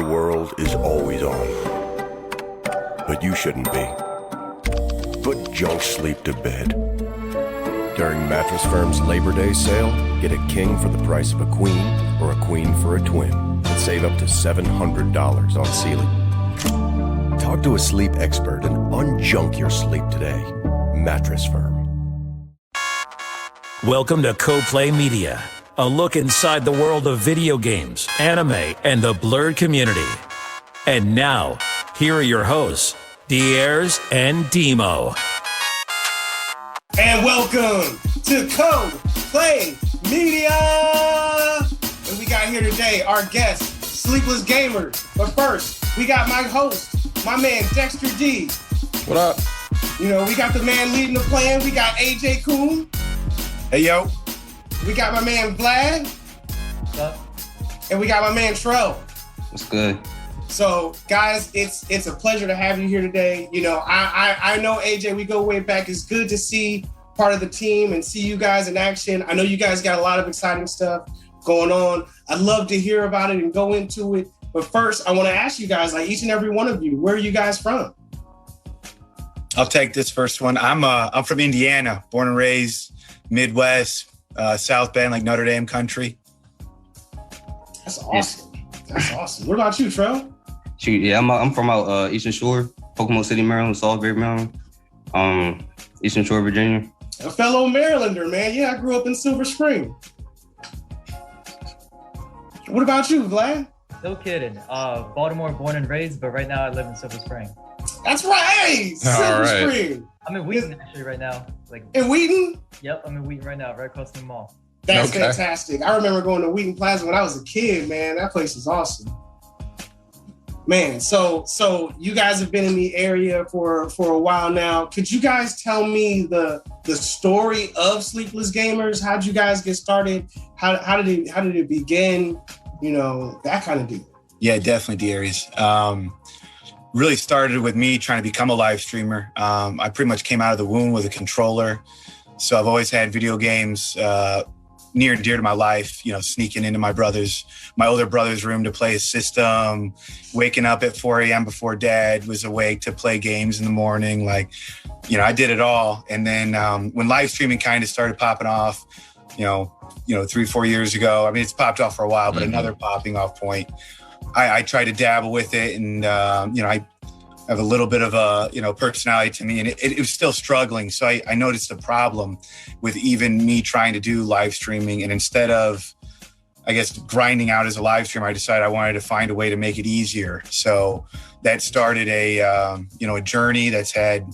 world is always on. But you shouldn't be. Put junk sleep to bed. During Mattress Firm's Labor Day sale, get a king for the price of a queen or a queen for a twin and save up to $700 on Sealy. Talk to a sleep expert and unjunk your sleep today. Mattress Firm. Welcome to Co-Play Media, a look inside the world of video games, anime, and the Blerd community. And now, here are your hosts, Diers and Demo. And welcome to Co-Play Media! And we got here today our guest, Sleepless Gamers. But first, we got my host, my man Dexter D. What up? You know, we got the man leading the plan. We got AJ Kuhn. Hey, yo. We got my man Blerd. What's up? And we got my man Trell. What's good? So, guys, it's a pleasure to have you here today. You know, I know, AJ, we go way back. It's good to see part of the team and see you guys in action. I know you guys got a lot of exciting stuff going on. I'd love to hear about it and go into it. But first, I want to ask you guys, like each and every one of you, where are you guys from? I'll take this first one. I'm from Indiana, born and raised, Midwest, South Bend, like Notre Dame country. That's awesome. That's awesome. What about you, Trell? Shoot, yeah, I'm from out Eastern Shore, Pocono City, Maryland, Salisbury, Maryland, Eastern Shore, Virginia. A fellow Marylander, man. Yeah, I grew up in Silver Spring. What about you, Vlad? No kidding. Baltimore born and raised, but right now I live in Silver Spring. That's right. Silver Spring. I'm in Wheaton actually right now. In Wheaton? Yep, I'm in Wheaton right now, right across from the mall. That's fantastic. I remember going to Wheaton Plaza when I was a kid, man. That place is awesome. Man, so you guys have been in the area for a while now. Could you guys tell me the story of Sleepless Gamers? How'd you guys get started? How did it begin? You know, that kind of deal. Yeah, definitely, Darius. Really started with me trying to become a live streamer. I pretty much came out of the womb with a controller. So I've always had video games near and dear to my life, you know, sneaking into my older brother's room to play a system, waking up at 4 a.m. before dad was awake to play games in the morning. Like, you know, I did it all. And then when live streaming kind of started popping off, you know, 3-4 years ago, I mean, it's popped off for a while, but another popping off point, I tried to dabble with it. And, you know, I have a little bit of a, you know, personality to me, and it was still struggling. So I noticed a problem with even me trying to do live streaming. And instead of, I guess, grinding out as a live streamer, I decided I wanted to find a way to make it easier. So that started a journey that's had,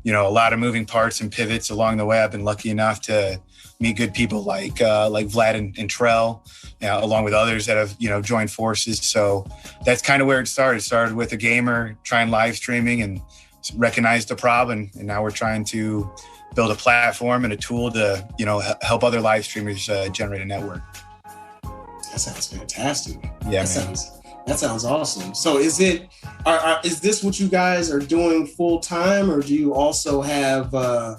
you know, a lot of moving parts and pivots along the way. I've been lucky enough to meet good people like Vlad and Trell, along with others that have, you know, joined forces. So that's kind of where it started. It started with a gamer trying live streaming and recognized the problem. And now we're trying to build a platform and a tool to, you know, help other live streamers generate a network. That sounds fantastic. Yeah, That sounds awesome. So is this what you guys are doing full time, or do you also have other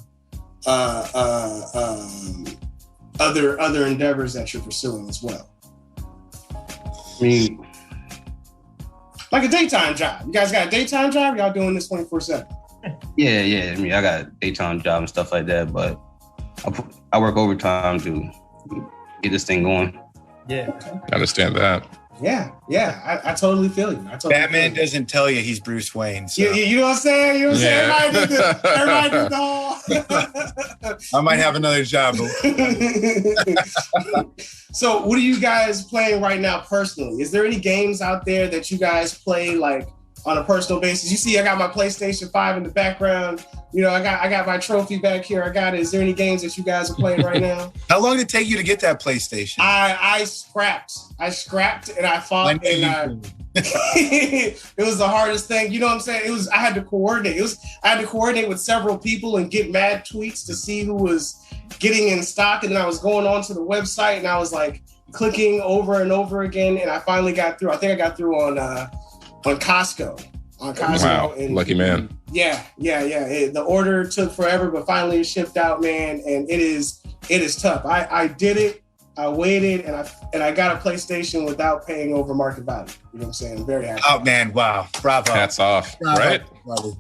endeavors that you're pursuing as well? I mean, like a daytime job. You guys got a daytime job? Y'all doing this 24/7? yeah. I mean, I got a daytime job and stuff like that, but I work overtime to get this thing going. Yeah. I understand that. Yeah. I totally feel you. Batman doesn't tell you he's Bruce Wayne. So. You know what I'm saying? You know what I'm saying? Everybody did the whole. I might have another job. So what are you guys playing right now personally? Is there any games out there that you guys play like on a personal basis? You see, I got my PlayStation 5 in the background. You know, I got my trophy back here. I got it. Is there any games that you guys are playing right now? How long did it take you to get that PlayStation? I scrapped and I fought it was the hardest thing. You know what I'm saying? I had to coordinate. I had to coordinate with several people and get mad tweets to see who was getting in stock. And then I was going onto the website and I was like clicking over and over again. And I finally got through. I think I got through on Costco. Wow, and, lucky man. Yeah. The order took forever, but finally it shipped out, man. And it is tough. I did it. I waited, and I got a PlayStation without paying over market value. You know what I'm saying? I'm very happy. Oh man, wow, bravo! Hats off, right? Bravo.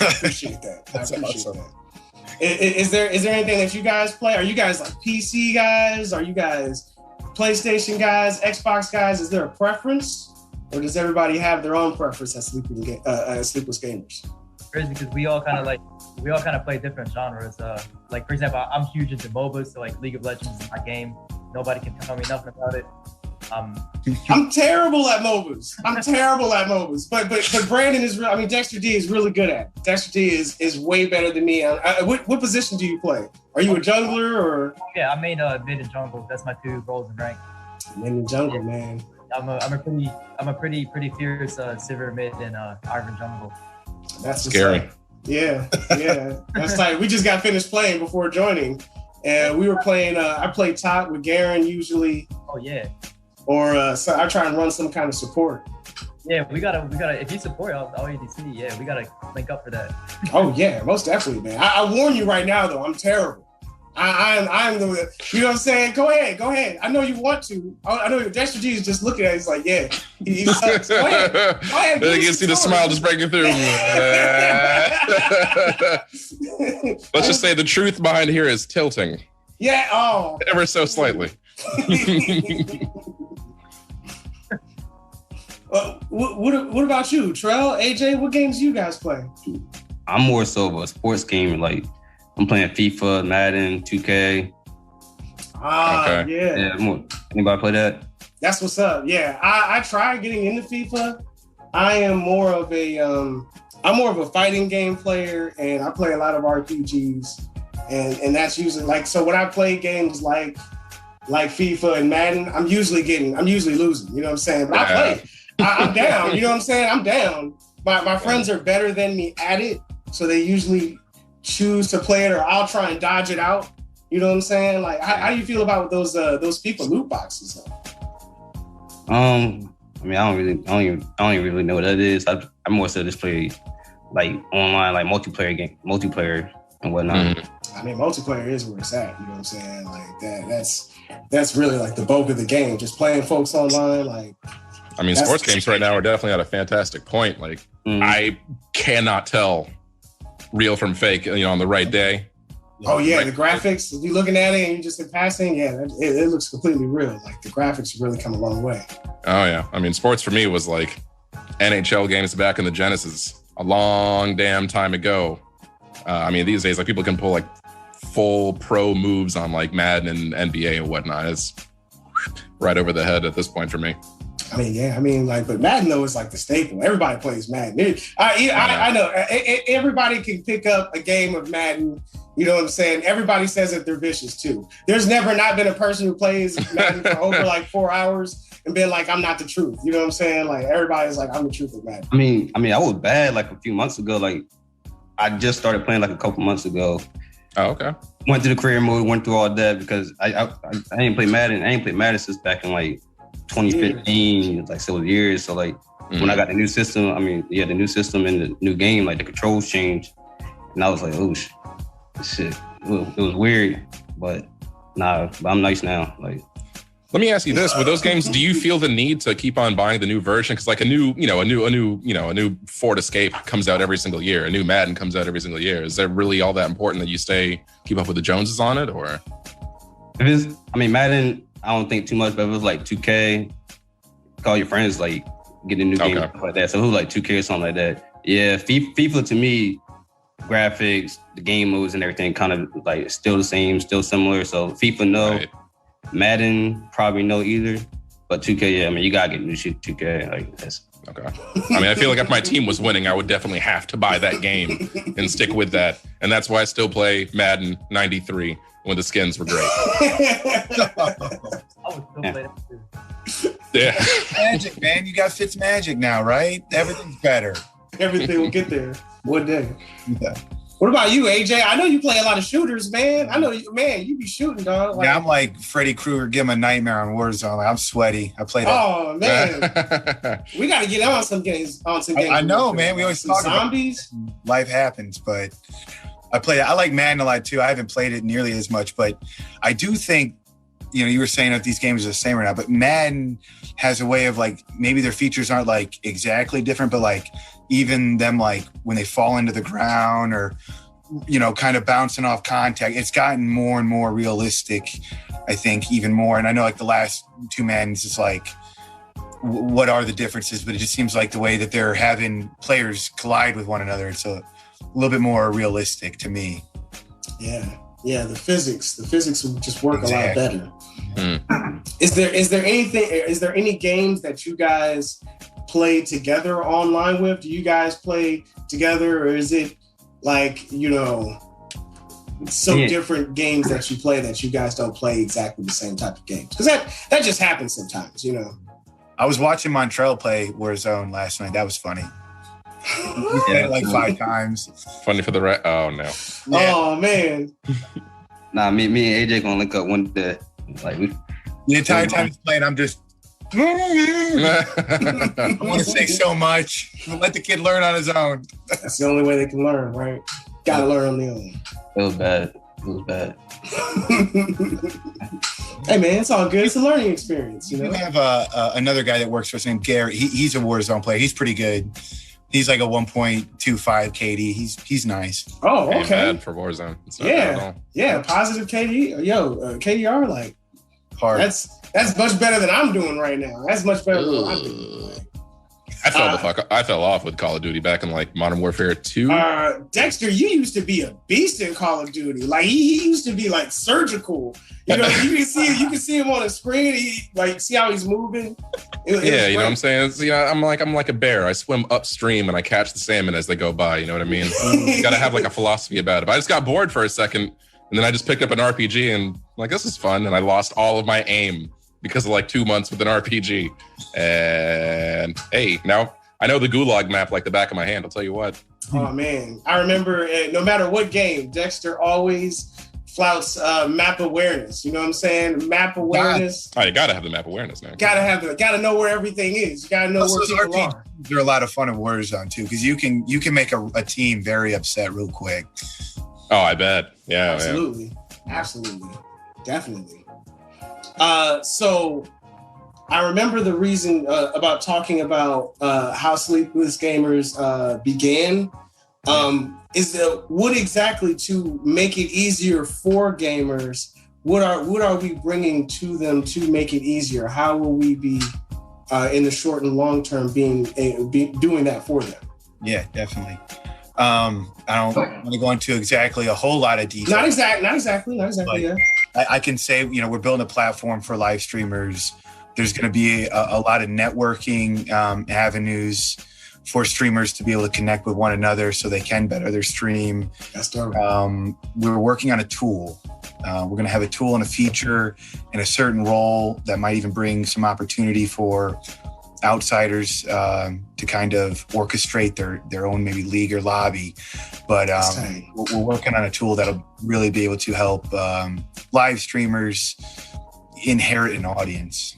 I appreciate that. That's awesome. That. Is there anything that you guys play? Are you guys like PC guys? Are you guys PlayStation guys? Xbox guys? Is there a preference, or does everybody have their own preference as Sleepless Gamers? Crazy because we all kind of play different genres. Like for example, I'm huge into MOBAs, so like League of Legends is my game. Nobody can tell me nothing about it. I'm terrible at MOBAs. But Brandon is real. I mean, Dexter D is really good at it. Dexter D is way better than me. What position do you play? Are you a jungler or? Yeah, I made mid and jungle. That's my 2 roles in rank. Mid and jungle, man. I'm a pretty fierce Sivir mid and Iron jungle. That's scary. Yeah. That's like we just got finished playing before joining, and we were playing. I play top with Garen usually. Oh yeah. Or so I try and run some kind of support. Yeah, we gotta. If you support all ADC, yeah, we gotta link up for that. Oh yeah, most definitely, man. I warn you right now, though, I'm terrible. I'm the, you know what I'm saying? Go ahead. I know you want to. I know Dexter G is just looking at it. He's like, yeah, he sucks. Go ahead. Then you can see the smile just breaking through. Let's just say the truth behind here is tilting. Yeah. Oh. Ever so slightly. What about you, Trell, AJ? What games do you guys play? I'm more so of a sports game. Like I'm playing FIFA, Madden, 2K. Okay. Yeah. Anybody play that? That's what's up. Yeah, I tried getting into FIFA. I am more of a fighting game player, and I play a lot of RPGs, and that's usually like so. When I play games like FIFA and Madden, I'm usually losing. You know what I'm saying? But I play. I'm down. You know what I'm saying? I'm down. My friends are better than me at it, so they usually choose to play it, or I'll try and dodge it out. You know what I'm saying? Like, how do you feel about those FIFA loot boxes? Though? I mean, I don't even really know what that is. I more so just play like online, like multiplayer and whatnot. I mean, multiplayer is where it's at. You know what I'm saying? Like that's really like the bulk of the game. Just playing folks online, like. I mean, sports games right now are definitely at a fantastic point. Like, I cannot tell real from fake, on the right day. Oh yeah, the graphics. If you're looking at it and you're just in passing, yeah, it looks completely real. Like the graphics have really come a long way. Oh yeah, I mean, sports for me was like NHL games back in the Genesis a long damn time ago. I mean, these days, like people can pull like full pro moves on like Madden and NBA and whatnot. It's right over the head at this point for me. I mean, yeah. I mean, like, but Madden though is like the staple. Everybody plays Madden. I know. Everybody can pick up a game of Madden. You know what I'm saying? Everybody says that they're vicious too. There's never not been a person who plays Madden for over like 4 hours and been like, "I'm not the truth." You know what I'm saying? Like everybody's like, "I'm the truth of Madden." I mean, I was bad like a few months ago. Like, I just started playing like a couple months ago. Oh, okay. Went through the career mode. Went through all that because I didn't play Madden. I ain't played Madden since back in like 2015, like several years. So like when I got the new system, the new system and the new game, like the controls changed, and I was like, oh shit, it was weird, but I'm nice now. Like, let me ask you this: with those games, do you feel the need to keep on buying the new version? Because like a new Ford Escape comes out every single year, a new Madden comes out every single year. Is that really all that important that you keep up with the Joneses on it, or? It is. I mean, Madden, I don't think too much, but if it was like 2K, call your friends, like get a new game like that. So it was like 2K or something like that. Yeah, FIFA to me, graphics, the game moves and everything kind of like still the same, still similar. So FIFA, no. Right. Madden, probably no either. But 2K, yeah, I mean, you gotta get new shit 2K. Like that's okay. I mean, I feel like if my team was winning, I would definitely have to buy that game and stick with that. And that's why I still play Madden 93 when the skins were great. I would still play that too. Yeah. Magic, man. You got Fitzmagic now, right? Everything's better. Everything will get there one day. Yeah. What about you, AJ? I know you play a lot of shooters, man. I know, you be shooting, dog. Like, yeah, I'm like Freddy Krueger, give him a nightmare on Warzone. Like, I'm sweaty. I played. Oh man, we got to get on some games. I know, man. We always talk zombies. About life happens, but I like Madden a lot too. I haven't played it nearly as much, but I do think you were saying that these games are the same right now, but Madden has a way of like, maybe their features aren't like exactly different, but like even them, like when they fall into the ground or, kind of bouncing off contact, it's gotten more and more realistic, I think, even more. And I know like the last 2 Maddens, it's like, what are the differences? But it just seems like the way that they're having players collide with one another, it's a little bit more realistic to me. Yeah, the physics would just work a lot better. Mm. Is there any games that you guys play together online with? Do you guys play together, or is it like, different games that you play that you guys don't play exactly the same type of games? Because that just happens sometimes, I was watching Montreal play Warzone last night. That was funny. We played it like 5 times. Funny for the oh no. Yeah. Oh man. Nah, me and AJ gonna link up one day. Like the entire time he's playing, I'm just I want to say so much. Let the kid learn on his own. That's the only way they can learn, right? Gotta learn on their own. It was bad. Hey man, it's all good. It's a learning experience, We have another guy that works for us named Garrett. He's a Warzone player. He's pretty good. He's like a 1.25 KD. He's nice. Oh, Ain't okay. bad for Warzone. It's not bad at all. Yeah, positive KD. KDR, like Hard. That's much better than I'm doing right now. That's much better than what I'm doing. I fell off with Call of Duty back in like Modern Warfare 2. Dexter, you used to be a beast in Call of Duty. Like he used to be like surgical. You can see him on the screen. See how he's moving. You know what I'm saying? I'm like a bear. I swim upstream and I catch the salmon as they go by. You know what I mean? You gotta have like a philosophy about it. But I just got bored for a second, and then I just picked up an RPG and like, this is fun. And I lost all of my aim because of like 2 months with an RPG. And hey, now I know the Gulag map like the back of my hand. I'll tell you what. Oh man, I remember no matter what game, Dexter always flouts map awareness. You know what I'm saying? Map awareness. Oh, you gotta have the map awareness now. Gotta know where everything is. You gotta know where people are. They're a lot of fun in Warzone too, because you can make a team very upset real quick. Oh, I bet. Yeah, absolutely, definitely. So I remember the reason about talking about how Sleepless Gamers began. What exactly to make it easier for gamers? What are we bringing to them to make it easier? How will we be in the short and long term be doing that for them? Yeah, definitely. I don't want to go into exactly a whole lot of detail. Not exactly. Yeah. I can say, we're building a platform for live streamers. There's going to be a lot of networking avenues for streamers to be able to connect with one another so they can better their stream. That's dope. We're working on a tool. We're going to have a tool and a feature in a certain role that might even bring some opportunity for outsiders to kind of orchestrate their own maybe league or lobby. But we're working on a tool that'll really be able to help live streamers inherit an audience.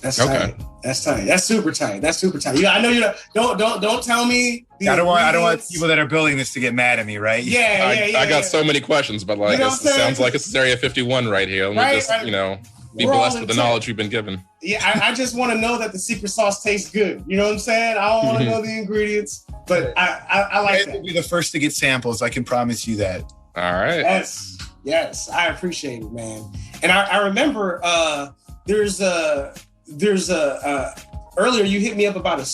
That's tight. That's tight. That's super tight. I know you don't tell me. I don't want people that are building this to get mad at me, right? Yeah. I got so many questions, but like it sounds like it's Area 51 right here. Let me just be blessed with the knowledge we've been given. Yeah, I just want to know that the secret sauce tastes good. You know what I'm saying? I don't want to know the ingredients, but I like that. We'll be the first to get samples. I can promise you that. All right. Yes, I appreciate it, man. And I remember there's a earlier you hit me up about a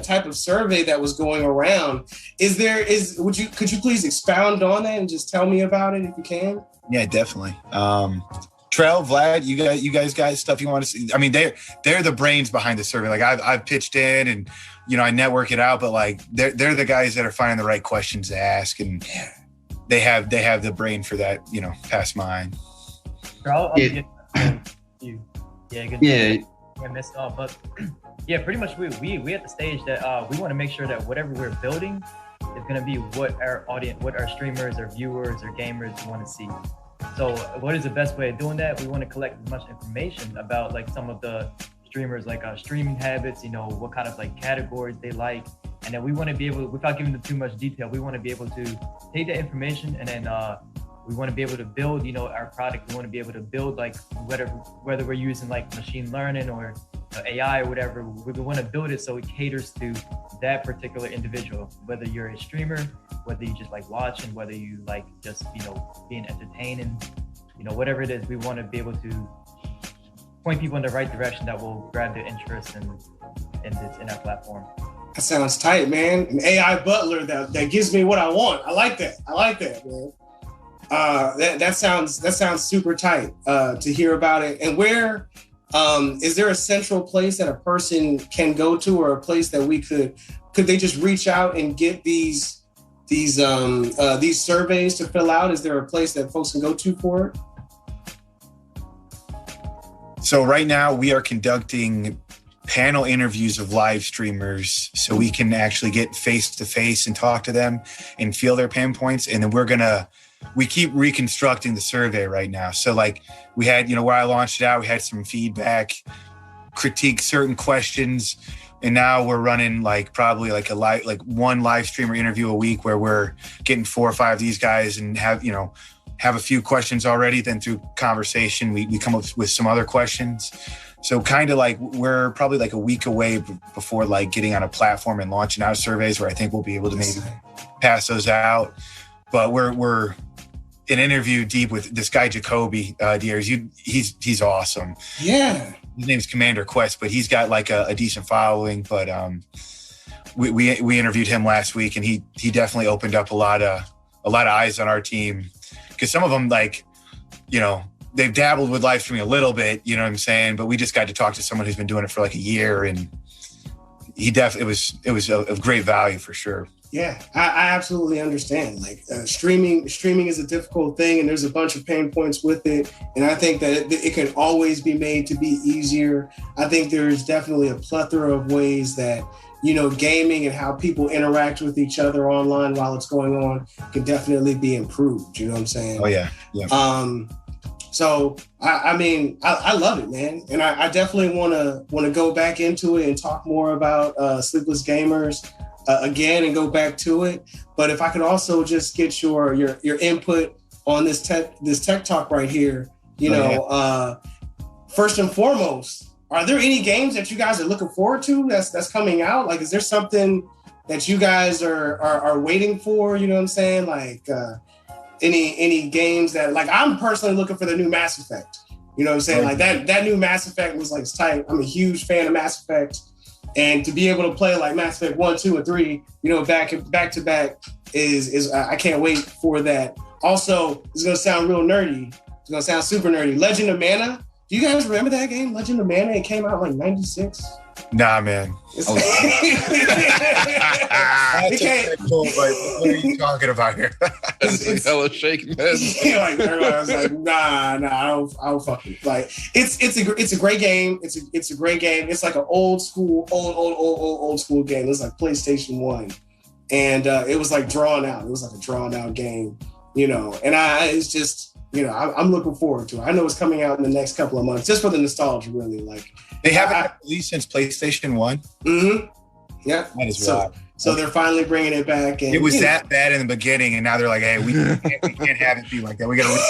type of survey that was going around. Could you please expound on that and just tell me about it if you can? Yeah, definitely. Trell, Vlad, you guys got stuff you want to see? I mean, they're the brains behind the survey. Like I've pitched in and I network it out, but like they're the guys that are finding the right questions to ask, and they have the brain for that, past mine. Good. I messed up, but yeah, pretty much we at the stage that we want to make sure that whatever we're building is going to be what our audience, what our streamers, our viewers, or gamers want to see. So what is the best way of doing that? We want to collect as much information about like some of the streamers, like streaming habits, what kind of like categories they like. And then we want to be able, without giving them too much detail, we want to be able to take that information and then We want to be able to build, our product. We want to be able to build like whether we're using like machine learning or AI or whatever. We want to build it so it caters to that particular individual. Whether you're a streamer, whether you just like watching, whether you like just being entertaining, whatever it is, we want to be able to point people in the right direction that will grab their interest in our platform. That sounds tight, man. An AI butler that gives me what I want. I like that, man. That sounds super tight to hear about it. And where is there a central place that a person can go to, or a place that we could they just reach out and get these surveys to fill out? Is there a place that folks can go to for it? So right now we are conducting panel interviews of live streamers so we can actually get face to face and talk to them and feel their pain points. And then we keep reconstructing the survey right now. So like we had, where I launched it out, we had some feedback, critique certain questions. And now we're running probably one live streamer interview a week where we're getting 4 or 5 of these guys and have a few questions already. Then through conversation, we come up with some other questions. So kind of we're probably a week away before getting on a platform and launching out surveys where I think we'll be able to maybe pass those out. But we're an interview deep with this guy, Jacoby Diers. He's awesome. Yeah. His name's Commander Quest, but he's got a decent following. But we interviewed him last week, and he definitely opened up a lot of eyes on our team. Because some of them, they've dabbled with live streaming a little bit, you know what I'm saying? But we just got to talk to someone who's been doing it for a year, and it was of great value for sure. Yeah, I absolutely understand. Streaming is a difficult thing, and there's a bunch of pain points with it. And I think that it can always be made to be easier. I think there's definitely a plethora of ways that gaming and how people interact with each other online while it's going on can definitely be improved. You know what I'm saying? Oh yeah. So I love it, man, and I definitely want to go back into it and talk more about Sleepless Gamers again and go back to it. But if I could also just get your input on this tech talk right here, first and foremost, are there any games that you guys are looking forward to that's coming out? Is there something that you guys are waiting for? You know what I'm saying? Any games that I'm personally looking for the new Mass Effect. You know what I'm saying? That new Mass Effect was tight. I'm a huge fan of Mass Effect, and to be able to play Mass Effect 1, 2, and 3, back to back is I can't wait for that. Also, it's gonna sound real nerdy. It's gonna sound super nerdy. Legend of Mana. Do you guys remember that game, Legend of Mana? It came out 96. Nah, man. That's cool, but what are you talking about here? It's hella shaking head. I was nah, I don't fuck with it. It's a great game. It's a great game. It's an old school game. It's PlayStation 1, and it was drawn out. It was a drawn out game, and it's just. I'm looking forward to it. I know it's coming out in the next couple of months, just for the nostalgia, really. They haven't released since PlayStation 1. Mm-hmm. Yeah. That is wild. So they're finally bringing it back. And it was that bad in the beginning, and now they're like, "Hey, we can't have it be like that. We got to."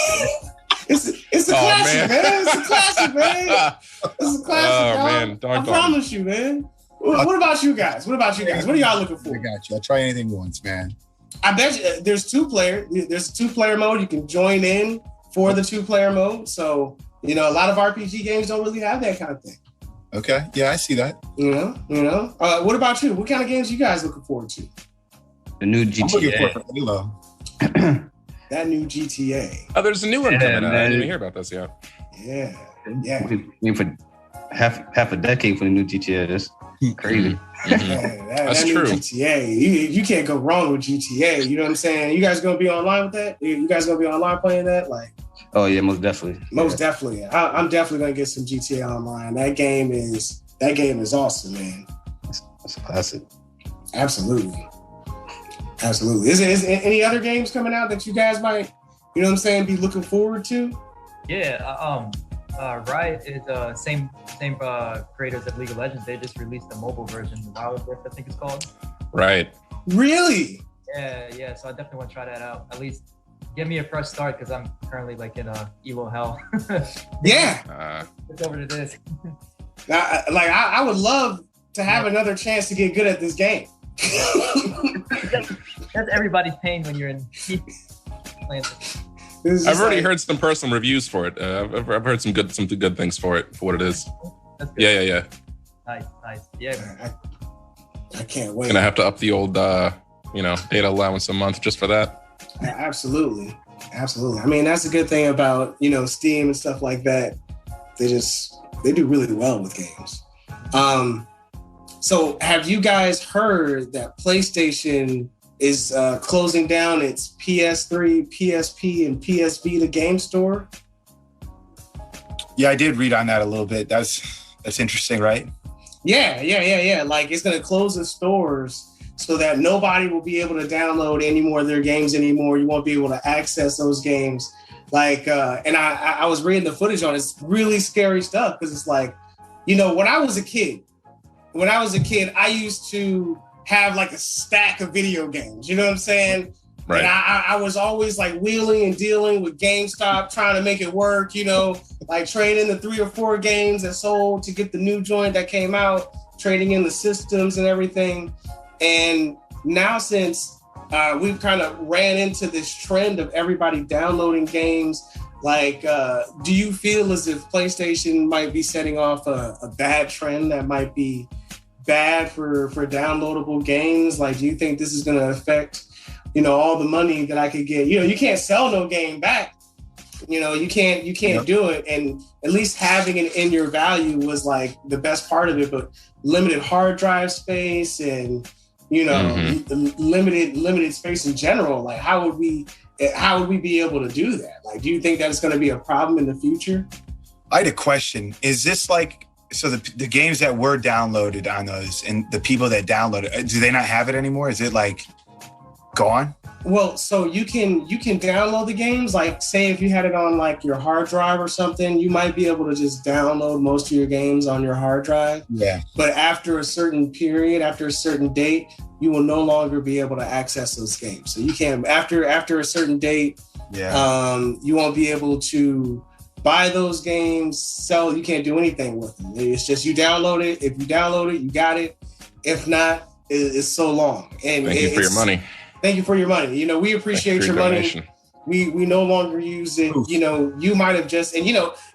It's a classic, man. It's a classic, man. It's a classic. Oh man, I promise you, man. What about you guys? What are y'all looking for? I got you. I'll try anything once, man. I bet you there's a 2-player mode. You can join in for the 2-player mode. So, a lot of RPG games don't really have that kind of thing. Okay. Yeah, I see that. What about you? What kind of games you guys looking forward to? The new GTA. I'm looking forward to Halo. That new GTA. Oh, there's a new one coming out. I man. didn't even hear about this yet. Yeah. Waiting for half a decade for the new GTA. That's crazy. That's that new true. GTA. You can't go wrong with GTA. You know what I'm saying? You guys gonna be online with that? You guys gonna be online playing that? Oh yeah, most definitely. Definitely. I'm definitely gonna get some GTA online. That game is awesome, man. That's a classic. Absolutely. Is any other games coming out that you guys might, be looking forward to? Yeah. Riot is same creators of League of Legends. They just released the mobile version, Wild Rift, I think it's called. Right. Really? Yeah. So I definitely want to try that out. At least give me a fresh start because I'm currently like in elo hell. Yeah. It's over to this. I would love to have another chance to get good at this game. That's everybody's pain when you're in playing. I've already heard some personal reviews for it. I've heard some good things for it, for what it is. That's good. Yeah. Nice. Yeah. I can't wait. Gonna have to up the old, data allowance a month just for that. Absolutely. I mean, that's a good thing about, Steam and stuff like that. They do really well with games. So have you guys heard that PlayStation is closing down its PS3, PSP, and PS Vita game store? Yeah, I did read on that a little bit. That's interesting, right? Yeah. Like, it's going to close the stores so that nobody will be able to download any more of their games anymore. You won't be able to access those games. Like, and I was reading the footage on it. It's really scary stuff because it's like, when I was a kid, I used to have like a stack of video games. You know what I'm saying? Right. And I was always like wheeling and dealing with GameStop, trying to make it work, like trading the 3 or 4 games that sold to get the new joint that came out, trading in the systems and everything. And now since we've kind of ran into this trend of everybody downloading games, like, do you feel as if PlayStation might be setting off a bad trend that might be bad for downloadable games? Like, do you think this is going to affect, all the money that I could get? You can't sell no game back. You can't do it. And at least having it in your value was like the best part of it, but limited hard drive space and, limited space in general. Like, how would we be able to do that? Like, do you think that's going to be a problem in the future? I had a question. Is this like, so the games that were downloaded on those and the people that downloaded, do they not have it anymore? Is it like gone? Well, so you can download the games. Like, say if you had it on like your hard drive or something, you might be able to just download most of your games on your hard drive. Yeah. But after a certain period, after a certain date, you will no longer be able to access those games. So you can't, after a certain date, you won't be able to buy those games, sell. You can't do anything with them. It's just you download it. If you download it, you got it. If not, it's so long. And thank you for your money. Thank you for your money. We appreciate your money. We no longer use it. You might have just, and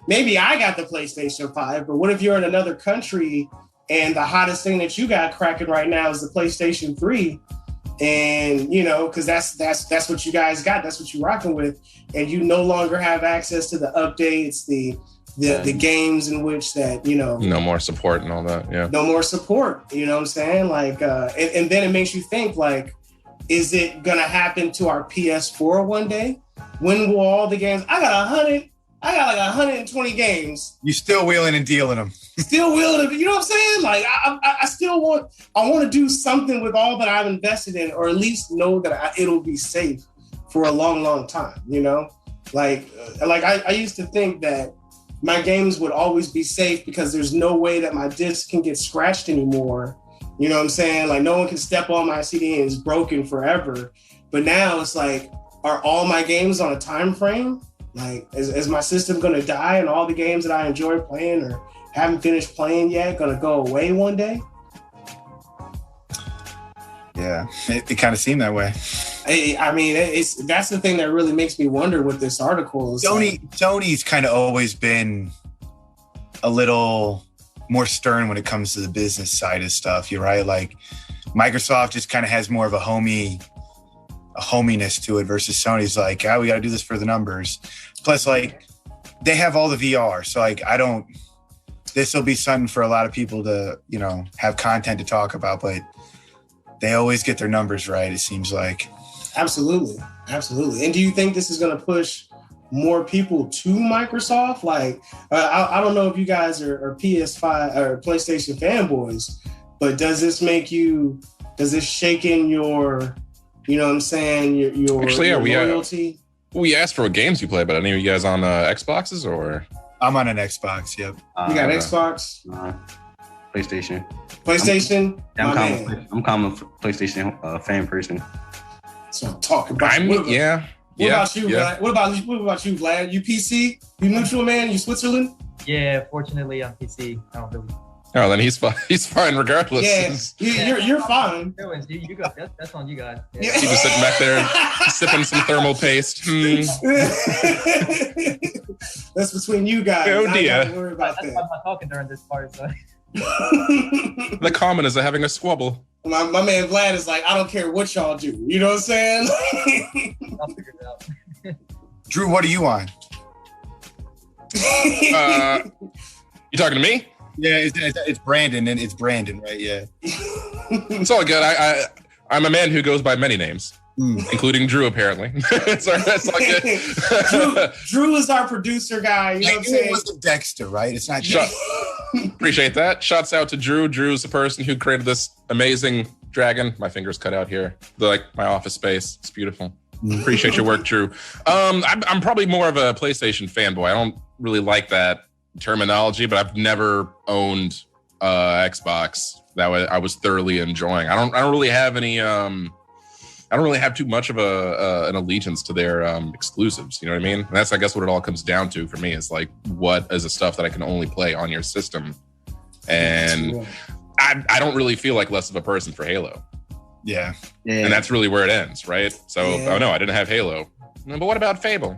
maybe I got the PlayStation 5, but what if you're in another country and the hottest thing that you got cracking right now is the PlayStation 3? And, because that's what you guys got. That's what you're rocking with. And you no longer have access to the updates, the games in which that, no more support and all that. Yeah. No more support. You know what I'm saying? Like, and then it makes you think, like, is it going to happen to our PS4 one day? When will all the games, I got like 120 games. You still wheeling and dealing them. Still wheeling them. You know what I'm saying? Like, I still want to do something with all that I've invested in, or at least know that it'll be safe for a long, long time, Like I used to think that my games would always be safe because there's no way that my disc can get scratched anymore. You know what I'm saying? Like, no one can step on my CD and it's broken forever. But now it's like, are all my games on a time frame? Like, is my system going to die and all the games that I enjoy playing or haven't finished playing yet going to go away one day? Yeah, it kind of seemed that way. I mean, that's the thing that really makes me wonder with this article. Sony's kind of always been a little more stern when it comes to the business side of stuff. You're right. Like, Microsoft just kind of has more of a hominess to it versus Sony's like, we got to do this for the numbers. Plus, like, they have all the VR. So, like, this will be something for a lot of people to, have content to talk about, but they always get their numbers right, it seems like. Absolutely. And do you think this is going to push more people to Microsoft? Like, I don't know if you guys are PS5 or PlayStation fanboys, but does this shake in your, your Actually, yeah, loyalty? We asked for what games you play, but any of you guys on Xboxes or? I'm on an Xbox. Yep. You got Xbox? PlayStation. Yeah, I'm common PlayStation fan person. So I'm talking about. What about you, Vlad? What about you, Vlad? You PC? You neutral, man? You Switzerland? Yeah, fortunately I'm PC. I don't really. Oh, then he's fine. He's fine regardless. Yeah, you're fine. You go. That's on you guys. Yeah. He's just sitting back there sipping some thermal paste. That's between you guys. Oh dear. Don't worry about That's why I'm not talking during this part. So. The commoners are having a squabble. My man Vlad is like, I don't care what y'all do. You know what I'm saying? I'll figure it out. Drew, what are you on? You talking to me? Yeah, it's Brandon, and it's Brandon, right? Yeah. It's all good. I'm a man who goes by many names, including Drew, apparently. It's all good. Drew is our producer guy. You know what I'm saying? It wasn't Dexter, right? It's not. Appreciate that. Shouts out to Drew. Drew's the person who created this amazing dragon. My fingers cut out here. Like my office space. It's beautiful. Appreciate your work, Drew. I'm probably more of a PlayStation fanboy. I don't really like that terminology, but I've never owned Xbox that I was thoroughly enjoying. I don't really have any I don't really have too much of an allegiance to their exclusives. You know what I mean? And that's, I guess, what it all comes down to for me is like, what is the stuff that I can only play on your system? And I don't really feel like less of a person for Halo. Yeah. And that's really where it ends, right? So, oh no, I didn't have Halo. But what about Fable?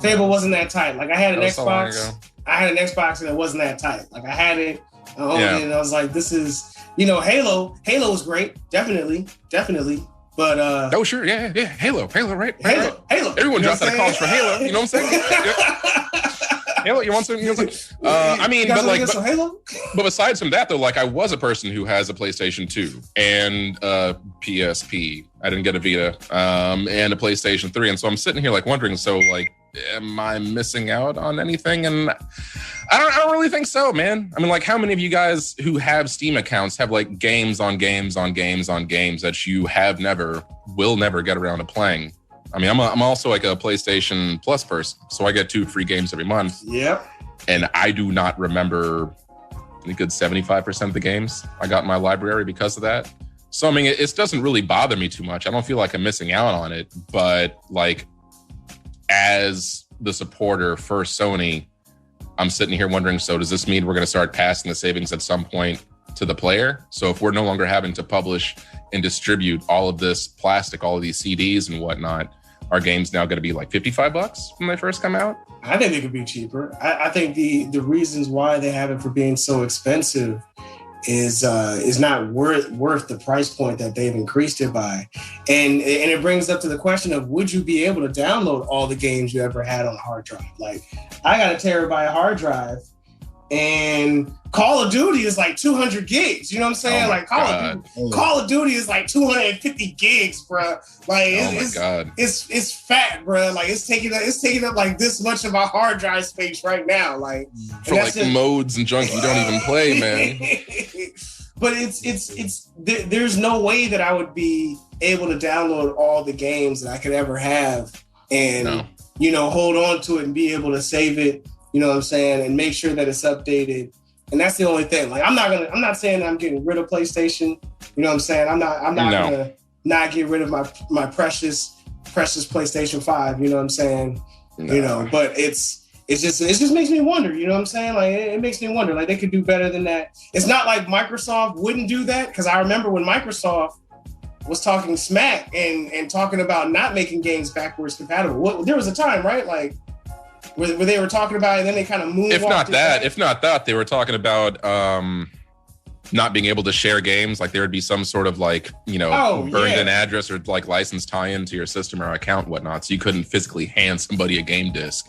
Fable wasn't that tight. Like I had an Xbox. I had an Xbox and it wasn't that tight. Like I had it, I owned it, and I was like, this is, Halo was great. Definitely. But oh sure, yeah. Halo, right? Halo. Everyone dropped out of college for Halo. You know what I'm saying? Halo, you want some? I mean, but besides from that, though, like I was a person who has a PlayStation 2 and PSP. I didn't get a Vita, and a PlayStation 3, and so I'm sitting here like wondering, so like, am I missing out on anything? And I don't really think so, man. I mean, like, how many of you guys who have Steam accounts have like games on games that you will never get around to playing? I mean, I'm also like a PlayStation Plus person, so I get 2 free games every month. Yep. And I do not remember a good 75% of the games I got in my library because of that. So, I mean, it doesn't really bother me too much. I don't feel like I'm missing out on it, but like, as the supporter for Sony, I'm sitting here wondering, so does this mean we're going to start passing the savings at some point to the player? So if we're no longer having to publish and distribute all of this plastic, all of these CDs and whatnot, are games now going to be like $55 when they first come out? I think they could be cheaper. I think the reasons why they have it for being so expensive is not worth the price point that they've increased it by. And it brings up to the question of, would you be able to download all the games you ever had on a hard drive? Like, I got a terabyte hard drive, and Call of Duty is like 200 gigs. You know what I'm saying? Oh like Call of Duty is like 250 gigs, bro. Like it's fat, bro. Like it's taking up like this much of our hard drive space right now. Like for like modes and junk you don't even play, man. But there's no way that I would be able to download all the games that I could ever have and hold on to it and be able to save it. You know what I'm saying? And make sure that it's updated. And that's the only thing. Like, I'm not saying that I'm getting rid of PlayStation. You know what I'm saying? I'm not gonna not get rid of my precious PlayStation 5. You know what I'm saying? No. But it just makes me wonder. You know what I'm saying? Like, it makes me wonder. Like, they could do better than that. It's not like Microsoft wouldn't do that, because I remember when Microsoft was talking smack and talking about not making games backwards compatible. There was a time, right? Like, where they were talking about it, and then they kind of moved. If not that, they were talking about not being able to share games. Like there would be some sort of like, burned-in address or like license tie-in to your system or account and whatnot. So you couldn't physically hand somebody a game disc.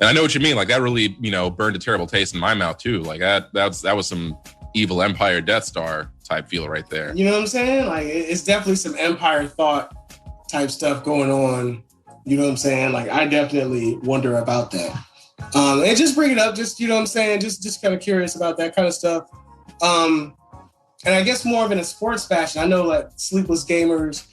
And I know what you mean. Like that really, burned a terrible taste in my mouth too. Like that was some evil Empire Death Star type feel right there. You know what I'm saying? Like it's definitely some Empire thought type stuff going on. You know what I'm saying? Like, I definitely wonder about that. And just bring it up, just, you know what I'm saying? Just kind of curious about that kind of stuff. And I guess more of in a sports fashion, I know like Sleepless Gamers,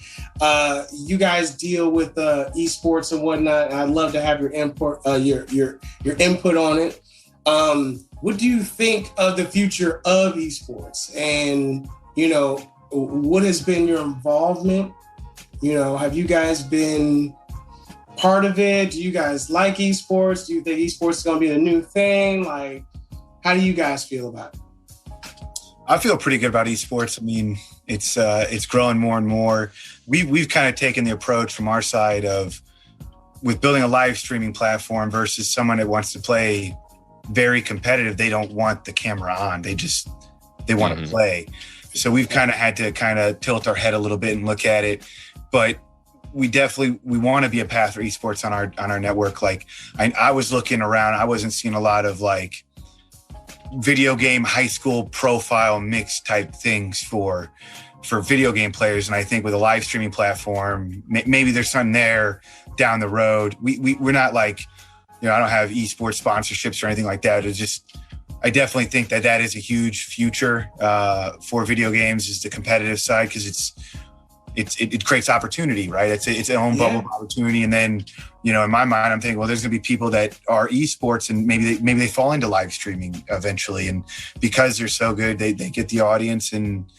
you guys deal with eSports and whatnot. And I'd love to have your input, your input on it. What do you think of the future of eSports? And, what has been your involvement You know, have you guys been part of it? Do you guys like esports? Do you think esports is going to be the new thing? Like, how do you guys feel about it? I feel pretty good about esports. I mean, it's growing more and more. We've kind of taken the approach from our side of with building a live streaming platform versus someone that wants to play very competitive. They don't want the camera on. They want to play. So we've kind of had to tilt our head a little bit and look at it. But we want to be a path for esports on our network. Like I was looking around, I wasn't seeing a lot of like video game high school profile mix type things for video game players. And I think with a live streaming platform, maybe there's something there down the road. We're not like, you know, I don't have esports sponsorships or anything like that. It's just, I definitely think that is a huge future for video games, is the competitive side, because it creates opportunity, right? It's its own bubble of opportunity. And then, you know, in my mind, I'm thinking, well, there's gonna be people that are esports and maybe they fall into live streaming eventually. And because they're so good, they get the audience, and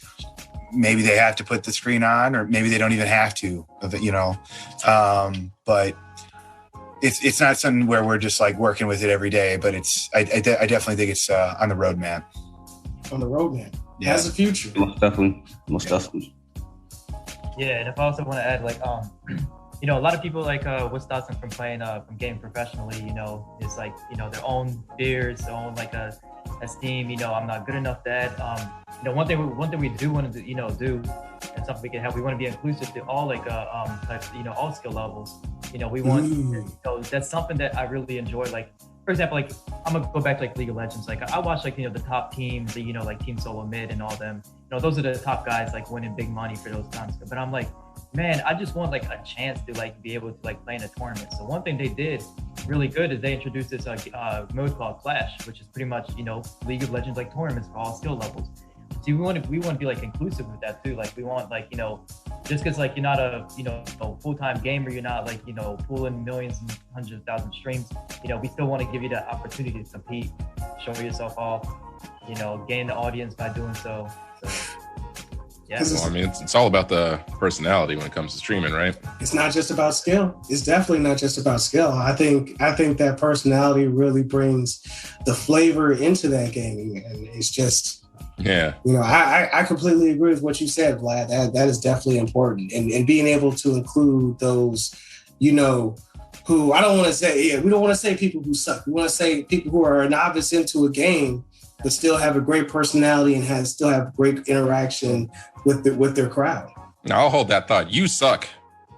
maybe they have to put the screen on, or maybe they don't even have to, you know. But it's not something where we're just like working with it every day, but I definitely think it's on the roadmap. On the roadmap. It has a future. Most definitely. Yeah, and if I also want to add, like, you know, a lot of people, like, what stops them from playing, from gaming professionally, you know, is like, you know, their own fears, their own, like, esteem, you know, I'm not good enough at, you know, one thing we do want to do, you know, and something we can help, we want to be inclusive to all, like, types, you know, all skill levels. You know, we want, you know, that's something that I really enjoy. Like, for example, like, I'm gonna go back to like League of Legends. Like, I watch, like, you know, the top teams, you know, like Team Solo Mid and all them. You know, those are the top guys, like, winning big money for those times. But I'm like, man, I just want like a chance to like be able to like play in a tournament. So one thing they did really good is they introduced this mode called Clash, which is pretty much, you know, League of Legends like tournaments for all skill levels. See, we want to be like inclusive with that too. Like, we want, like, you know, just because like you're not a, you know, full-time gamer, you're not like, you know, pulling millions and hundreds of thousands of streams, you know, we still want to give you the opportunity to compete, show yourself off, you know, gain the audience by doing so. Yeah. Well, I mean, it's all about the personality when it comes to streaming, right? It's not just about skill. It's definitely not just about skill. I think that personality really brings the flavor into that gaming, and it's just, yeah, you know, I completely agree with what you said, Vlad. That is definitely important, and being able to include those, you know, who, I don't want to say, we don't want to say people who suck. We want to say people who are a novice into a game, but still have a great personality and still have great interaction with their crowd. Now, I'll hold that thought. You suck,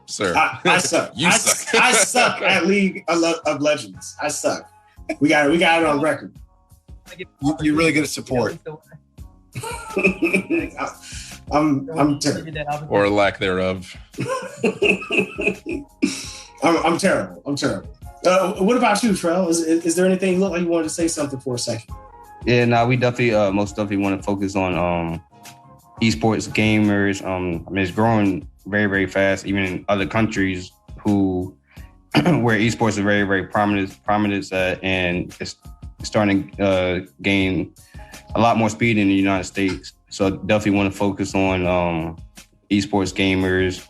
sir. I suck. You suck. I suck at League of Legends. I suck. We got it on record. You're really good at support. I'm terrible. Or lack thereof. I'm terrible. What about you, Trell? Is there anything you look like you wanted to say something for a second? Yeah, we definitely, most definitely want to focus on esports gamers. I mean, it's growing very, very fast, even in other countries where esports is very, very prominent, and it's starting to gain a lot more speed in the United States. So definitely want to focus on esports gamers,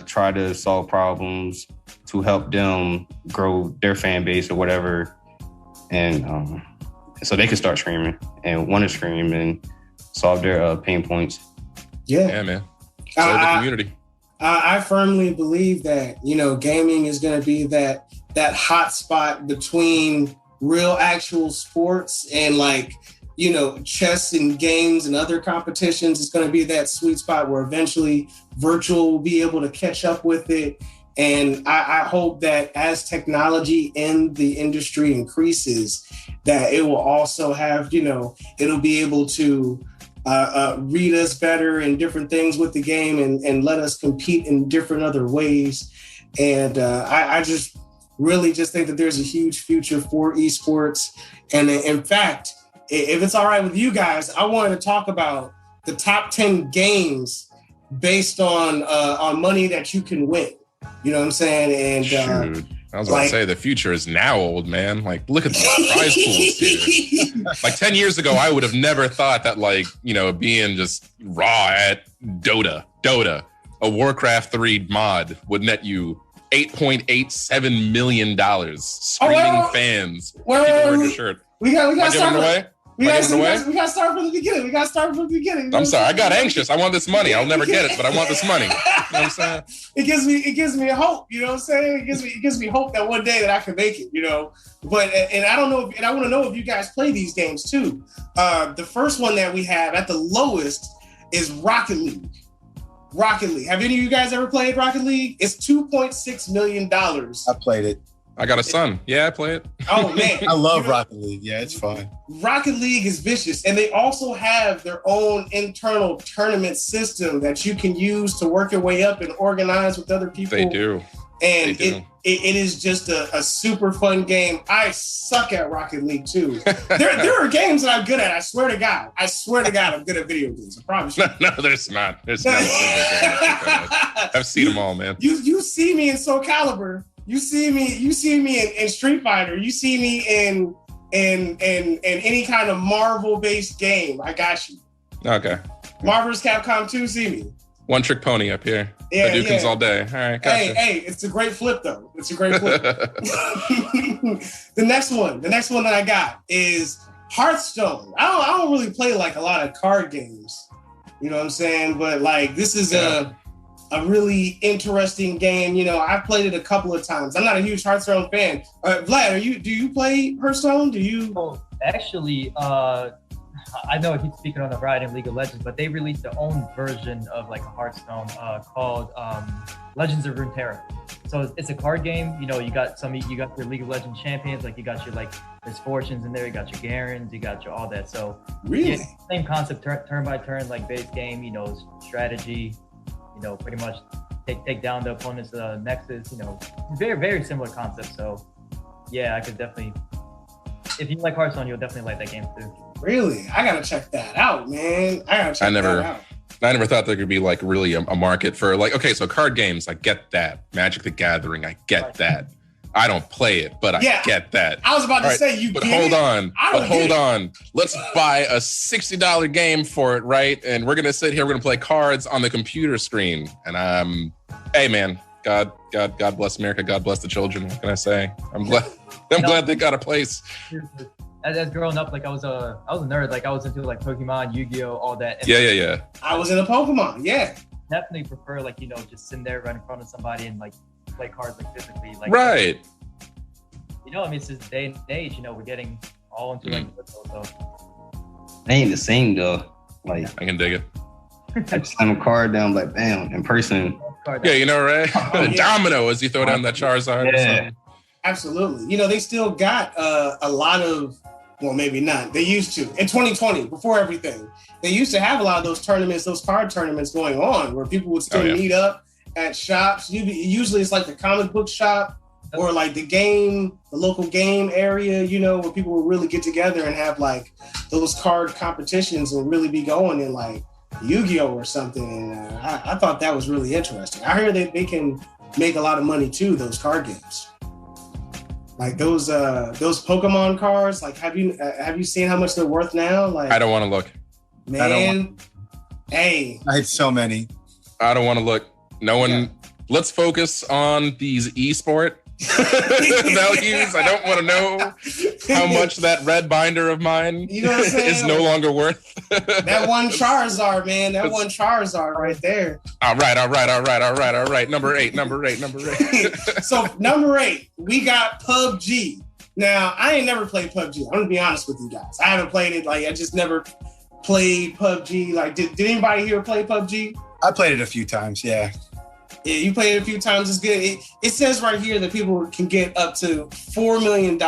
try to solve problems to help them grow their fan base or whatever, and so they can start streaming and want to stream and solve their pain points. Yeah, man. Serve the community. I firmly believe that, you know, gaming is going to be that hot spot between real actual sports and, like, you know, chess and games and other competitions. It's going to be that sweet spot where eventually virtual will be able to catch up with it. And I hope that as technology in the industry increases, that it will also have, you know, it'll be able to read us better and different things with the game and let us compete in different other ways. And I just really just think that there's a huge future for esports. And in fact, if it's all right with you guys, I wanted to talk about the top 10 games based on money that you can win. You know what I'm saying? And shoot. I was about to say, the future is now, old man. Like, look at the prize pools here. Like 10 years ago, I would have never thought that, like, you know, being just raw at Dota, a Warcraft 3 mod would net you $8.87 million. Screaming fans. People wearing your shirt. We got to start away. We got to start from the beginning. I'm sorry. I got anxious. I want this money. I'll never get it, but I want this money. You know what I'm saying? It gives me hope. You know what I'm saying? It gives me hope that one day that I can make it. You know, but and I don't know. And I want to know if you guys play these games too. The first one that we have at the lowest is Rocket League. Have any of you guys ever played Rocket League? It's $2.6 million. I played it. I got a son. Yeah, I play it. Oh man, I love Rocket League. Yeah, it's fun. Rocket League is vicious, and they also have their own internal tournament system that you can use to work your way up and organize with other people. They do. And it is just a super fun game. I suck at Rocket League too. There are games that I'm good at. I swear to God, I'm good at video games. I promise you. No, there's not. There's not a single game. I've seen them all, man. You see me in Soul Calibur. You see me in Street Fighter. You see me in any kind of Marvel-based game. I got you. Okay. Marvel's Capcom 2, see me. One trick pony up here. Yeah, Hadoukens all day. All right, gotcha. Hey, it's a great flip though. It's a great flip. The next one that I got is Hearthstone. I don't really play like a lot of card games. You know what I'm saying? But like this is a really interesting game. You know, I've played it a couple of times. I'm not a huge Hearthstone fan. Vlad, do you play Hearthstone? Do you? Oh, actually, I know I keep speaking on the ride in League of Legends, but they released their own version of like a Hearthstone called Legends of Runeterra. So it's a card game. You know, you got your League of Legends champions, like you got your like there's fortunes in there, you got your Garens, you got your all that. So really same concept, turn by turn, like base game. You know, strategy. You know, pretty much take down the opponent's nexus. You know, very very similar concept. So yeah, I could definitely. If you like Hearthstone, you'll definitely like that game too. Really? I gotta check that out, man. that out. I never thought there could be like really a market for like, okay, so card games, I get that. Magic the Gathering, I get that. I don't play it, but I get that. I was about to say you but get hold it. Hold on. Let's buy a $60 game for it, right? And we're gonna sit here, we're gonna play cards on the computer screen. And hey man, God bless America, God bless the children. What can I say? I'm glad they got a place. As growing up, like I was a nerd. Like I was into like Pokemon, Yu-Gi-Oh, all that. And Yeah. I was into Pokemon. Yeah. Definitely prefer like just sitting there right in front of somebody and like play cards like physically. Like right. You know, I mean, it's just day and age. You know, we're getting all into like so. They ain't the same though. Like I can dig it. I just slam a card down, like bam, in person. Yeah, you know, right? Domino as you throw down that Charizard. Yeah. Absolutely. You know, they still got a lot of, well, maybe not. They used to. In 2020, before everything, they used to have a lot of those tournaments, those card tournaments going on where people would still meet up at shops. Usually it's like the comic book shop or like the local game area, you know, where people would really get together and have like those card competitions and really be going in like Yu-Gi-Oh or something. And I thought that was really interesting. I heard that they can make a lot of money too, those card games. Like those Pokemon cards, like have you seen how much they're worth now? Like I don't want to look. Man, hey. I had so many. I don't want to look. No one. Yeah. Let's focus on these eSport values. I don't want to know how much that red binder of mine is no longer worth. That one Charizard, man. That one Charizard right there. All right. Number eight. So number 8, we got PUBG. Now, I ain't never played PUBG. I'm gonna be honest with you guys. I haven't played it. Like I just never played PUBG. Like did anybody here play PUBG? I played it a few times, yeah. Yeah, you played it a few times. It's good. It says right here that people can get up to $4 million